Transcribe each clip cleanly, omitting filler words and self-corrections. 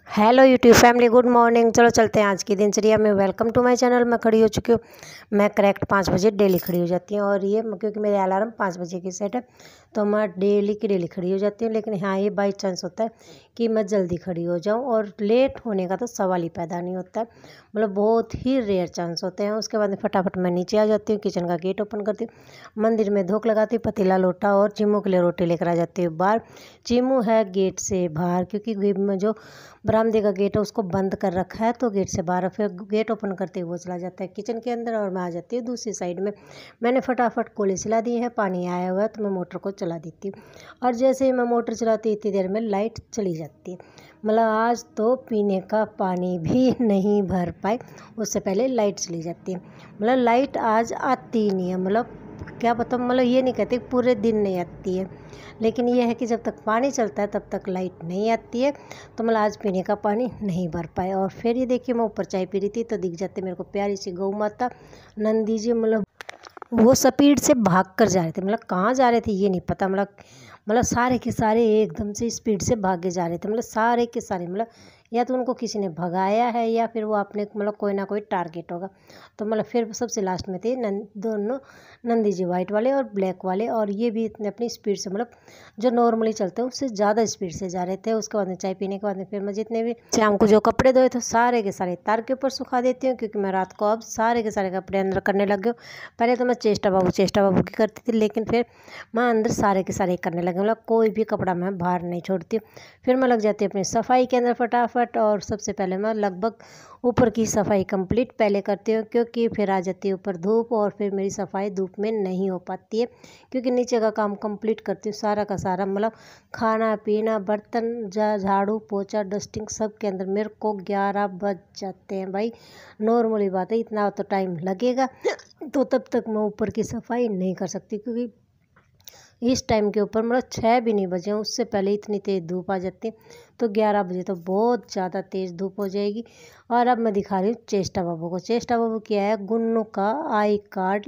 Hello YouTube family, good morning. चलो चलते हैं आज की दिनचर्या में। Welcome to my channel. मैं खड़ी हो चुकी हूँ। मैं करेक्ट 5 बजे डेली खड़ी हो जाती हूँ और ये क्योंकि मेरे अलार्म 5 बजे की सेट है तो मैं डेली की डेली खड़ी हो जाती हूँ। लेकिन हाँ, ये बाई चांस होता है कि मैं जल्दी खड़ी हो जाऊँ और लेट होने का तो सवाल ही पैदा नहीं होता है। मतलब बहुत ही रेयर चांस होते हैं। उसके बाद में फटाफट मैं नीचे आ जाती हूँ, किचन का गेट ओपन करती हूँ, मंदिर में धूप लगाती हूँ, पतीला लोटा और चीमू के लिए रोटी लेकर आ जाती हूँ बाहर। चीमू है गेट से बाहर, क्योंकि में जो बरामदे का गेट है उसको बंद कर रखा है, तो गेट से बाहर फिर गेट ओपन करते हुए वो चला जाता है किचन के अंदर और मैं आ जाती हूँ दूसरी साइड में। मैंने फटाफट कोले सिला दिए हैं, पानी आया हुआ है तो मैं मोटर को चला देती हूँ और जैसे ही मैं मोटर चलाती इतनी देर में लाइट चली जाती है। मतलब आज तो पीने का पानी भी नहीं भर पाए, उससे पहले लाइट चली जाती है। मतलब लाइट आज आती ही नहीं है। मतलब क्या पता, मतलब ये नहीं कहते पूरे दिन नहीं आती है, लेकिन ये है कि जब तक पानी चलता है तब तक लाइट नहीं आती है। तो मतलब आज पीने का पानी नहीं भर पाए। और फिर ये देखिए, मैं ऊपर चाय पी रही थी तो दिख जाते मेरे को प्यारी सी गौ माता नंदी जी। मतलब वो स्पीड से भाग कर जा रहे थे। मतलब कहाँ जा रहे थे ये नहीं पता। मतलब सारे के सारे एकदम से स्पीड से भागे जा रहे थे। मतलब सारे के सारे, मतलब या तो उनको किसी ने भगाया है या फिर वो अपने मतलब कोई ना कोई टारगेट होगा। तो मतलब फिर सबसे लास्ट में थे दोनों नंदी जी, वाइट वाले और ब्लैक वाले। और ये भी इतने अपनी स्पीड से, मतलब जो नॉर्मली चलते हैं उससे ज़्यादा स्पीड से जा रहे थे। उसके बाद में चाय पीने के बाद में फिर मैं जितने भी शाम को जो कपड़े धोए थे सारे के सारे तार के ऊपर सुखा देती हूँ, क्योंकि मैं रात को अब सारे के सारे कपड़े अंदर करने लग गई हूँ। पहले तो मैं चेष्टा बाबू की करती थी, लेकिन फिर मैं अंदर सारे के सारे करने लगी। मतलब कोई भी कपड़ा मैं बाहर नहीं छोड़ती हूँ। फिर मैं लग जाती हूँ अपनी सफाई के अंदर फटाफट। और सबसे पहले मैं लगभग ऊपर की सफाई कंप्लीट पहले करती हूँ, क्योंकि फिर आ जाती है ऊपर धूप और फिर मेरी सफाई धूप में नहीं हो पाती है। क्योंकि नीचे का काम कंप्लीट करती हूँ सारा का सारा, मतलब खाना पीना बर्तन झाड़ू पोछा डस्टिंग सब के अंदर मेरे को 11 बज जाते हैं भाई। नॉर्मली बात है, इतना तो टाइम लगेगा। तो तब तक मैं ऊपर की सफाई नहीं कर सकती, क्योंकि इस टाइम के ऊपर मतलब 6 भी नहीं बजे हैं, उससे पहले इतनी तेज़ धूप आ जाती है। तो 11 बजे तो बहुत ज़्यादा तेज़ धूप हो जाएगी। और अब मैं दिखा रही हूँ चेष्टा बाबू को। चेष्टा बाबू क्या है, गुन्नू का आई कार्ड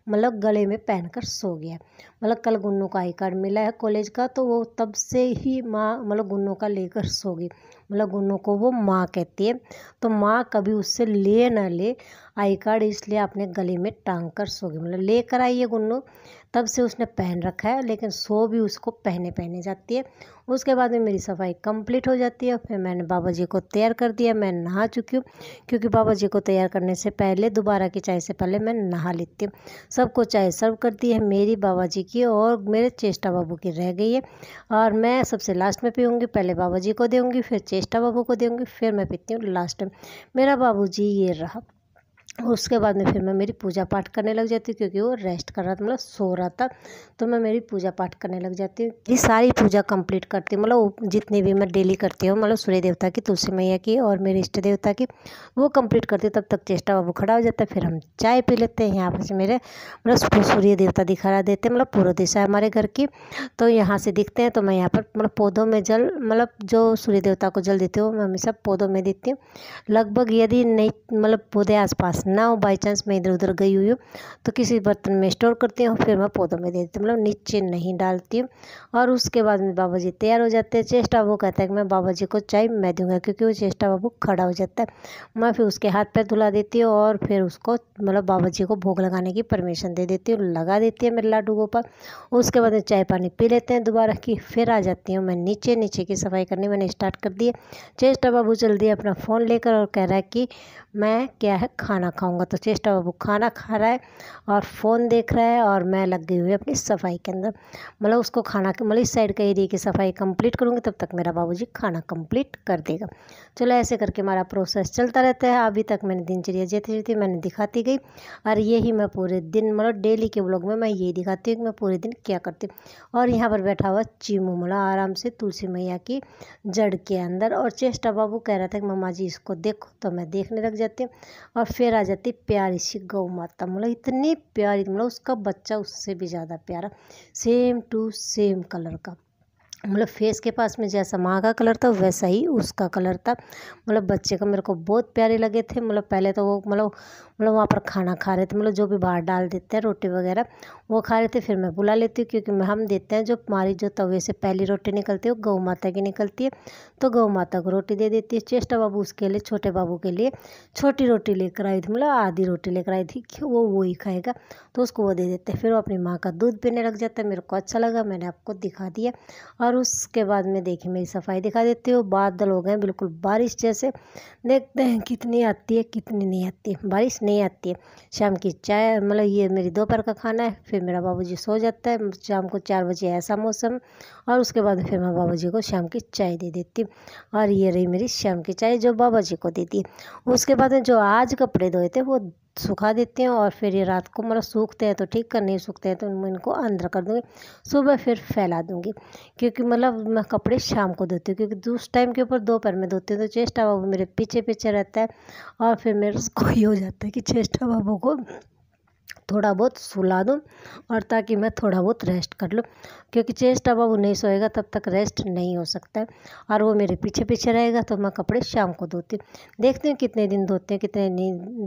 मतलब गले में पहनकर सो गया। मतलब कल गुन्नू का आई कार्ड मिला है कॉलेज का, तो वो तब से ही माँ मतलब गुन्नू का लेकर सो गई। मतलब गुन्नू को वो माँ कहती है, तो माँ कभी उससे ले ना ले आई कार्ड, इसलिए अपने गले में टांग कर सो गई। मतलब लेकर आई है गुन्नू, तब से उसने पहन रखा है, लेकिन सो भी उसको पहने पहने जाती है। उसके बाद में मेरी सफाई कंप्लीट हो जाती है। फिर मैंने बाबा जी को तैयार कर दिया। मैं नहा चुकी हूँ, क्योंकि बाबा जी को तैयार करने से पहले दोबारा की चाय से पहले मैं नहा लेती हूँ। सबको चाय सर्व कर दी है, मेरी बाबा जी की और मेरे चेष्टा बाबू की रह गई है। और मैं सबसे लास्ट में पीऊँगी। पहले बाबा जी को दूँगी, फिर चेष्टा बाबू को दूँगी, फिर मैं पीती हूँ लास्ट में। मेरा बाबू जी ये रहा। उसके बाद में फिर मैं मेरी पूजा पाठ करने लग जाती हूँ, क्योंकि वो रेस्ट कर रहा था, मतलब सो रहा था। तो मैं मेरी पूजा पाठ करने लग जाती हूँ। ये सारी पूजा कंप्लीट करती हूँ, मतलब जितनी भी मैं डेली करती हूँ, मतलब सूर्य देवता की, तुलसी मैया की और मेरे इष्ट देवता की, वो कंप्लीट करती हूँ। तब तक चेष्टा बाबू खड़ा हो जाता है, फिर हम चाय पी लेते हैं। यहाँ पर से मेरे मतलब सूर्य देवता दिखा देते हैं, मतलब पूर्व दिशा है हमारे घर की, तो यहाँ से दिखते हैं। तो मैं यहाँ पर मतलब पौधों में जल, मतलब जो सूर्य देवता को जल देती हूँ मैं हमेशा पौधों में देती हूँ। लगभग यदि नहीं मतलब पौधे आसपास ना हो, बाई चांस मैं इधर उधर गई हुई हूँ, तो किसी बर्तन में स्टोर करती हूँ, फिर मैं पौधों में दे देती हूँ, मतलब नीचे नहीं डालती हूँ। और उसके बाद में बाबा जी तैयार हो जाते हैं। चेष्टा बाबू कहता है कि मैं बाबा जी को चाय मैं दूंगा, क्योंकि वो चेष्टा बाबू खड़ा हो जाता है। मैं फिर उसके हाथ पैर धुला देती हूँ और फिर उसको मतलब बाबा जी को भोग लगाने की परमिशन दे देती हूँ, लगा देती है मेरे लाडू गोपाल। उसके बाद में चाय पानी पी लेते हैं दोबारा की, फिर आ जाती हूँ मैं नीचे। नीचे की सफाई करनी मैंने स्टार्ट कर दी है। चेष्टा बाबू चल दिया अपना फ़ोन लेकर और कह रहा है कि मैं क्या है खाना खाऊंगा। तो चेष्टा बाबू खाना खा रहा है और फ़ोन देख रहा है और मैं लग गई हुई अपनी सफाई के अंदर। मतलब उसको खाना मतलब इस साइड का एरिया की सफाई कंप्लीट करूँगी, तब तक मेरा बाबूजी खाना कंप्लीट कर देगा। चलो ऐसे करके हमारा प्रोसेस चलता रहता है। अभी तक मैंने दिनचर्या जैसे थी मैंने दिखाती गई, और यही मैं पूरे दिन मतलब डेली के व्लॉग में मैं यही दिखाती हूँ कि मैं पूरे दिन क्या करती हूँ। और यहाँ पर बैठा हुआ चीमू मतलब आराम से तुलसी मैया की जड़ के अंदर। और चेष्टा बाबू कह रहा था कि मम्मा जी इसको देखो, तो मैं देखने लग जाती हूँ। और फिर आ जाती प्यारी सी गौ माता, मतलब इतनी प्यारी, मतलब उसका बच्चा उससे भी ज़्यादा प्यारा, सेम टू सेम कलर का। मतलब फेस के पास में जैसा माँ का कलर था वैसा ही उसका कलर था। मतलब बच्चे का मेरे को बहुत प्यारे लगे थे। मतलब पहले तो वो मतलब वहाँ पर खाना खा रहे थे, मतलब जो भी बाहर डाल देते हैं रोटी वगैरह, वो खा रहे थे। फिर मैं बुला लेती हूँ, क्योंकि हम देते हैं जो हमारी जो तवे से पहली रोटी निकलती है वो गौ माता की निकलती है, तो गौ माता को रोटी दे देती है। चेष्टा बाबू उसके लिए, छोटे बाबू के लिए छोटी रोटी लेकर आई थी, मतलब आधी रोटी लेकर आई थी कि वो ही खाएगा, तो उसको वो दे देते हैं। फिर वो अपनी माँ का दूध पीने लग जाता है। मेरे को अच्छा लगा, मैंने आपको दिखा दिया। और उसके बाद में देखिए मेरी सफाई दिखा देती हूँ। बादल हो गए बिल्कुल बारिश जैसे, देखते हैं कितनी आती है कितनी नहीं आती है। बारिश नहीं आती है। शाम की चाय, मतलब ये मेरी दोपहर का खाना है। फिर मेरा बाबूजी सो जाता है शाम को 4 बजे, ऐसा मौसम। और उसके बाद फिर मैं बाबूजी को शाम की चाय दे देती हूँ। और ये रही मेरी शाम की चाय जो बाबा जी को देती है। उसके बाद में जो आज कपड़े धोए थे वो सुखा देती हूँ, और फिर ये रात को, मतलब सूखते हैं तो ठीक, कर नहीं सूखते हैं तो मैं इनको अंदर कर दूँगी, सुबह फिर फैला दूँगी। क्योंकि मतलब मैं कपड़े शाम को धोती हूँ, क्योंकि उस टाइम के ऊपर दोपहर में धोती हूँ तो चेष्टा बाबू मेरे पीछे पीछे रहता है। और फिर मेरे को ये हो जाता है कि चेष्टा बाबू को थोड़ा बहुत सुला दूँ, और ताकि मैं थोड़ा बहुत रेस्ट कर लूँ, क्योंकि चेष्टा बाबू नहीं सोएगा तब तक रेस्ट नहीं हो सकता है। और वो मेरे पीछे पीछे रहेगा, तो मैं कपड़े शाम को धोती हूँ। देखती हूँ कितने दिन धोती हूँ, कितने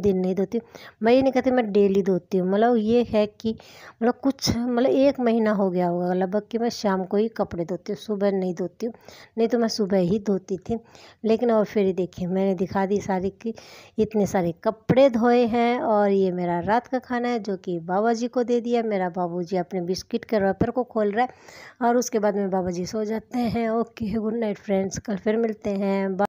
दिन नहीं धोती हूँ। मैं ये नहीं कहती मैं डेली धोती हूँ, मतलब ये है कि मतलब कुछ, मतलब 1 महीना हो गया होगा लगभग कि मैं शाम को ही कपड़े धोती हूँ, सुबह नहीं धोती हूँ। नहीं तो मैं सुबह ही धोती थी। लेकिन और फिर ये देखिए मैंने दिखा दी सारी कि इतने सारे कपड़े धोए हैं। और ये मेरा रात का खाना है जो कि बाबा जी को दे दिया। मेरा बाबूजी अपने बिस्किट के रैपर को खोल रहा है, और उसके बाद में बाबा जी सो जाते हैं। ओके, गुड नाइट फ्रेंड्स, कल फिर मिलते हैं।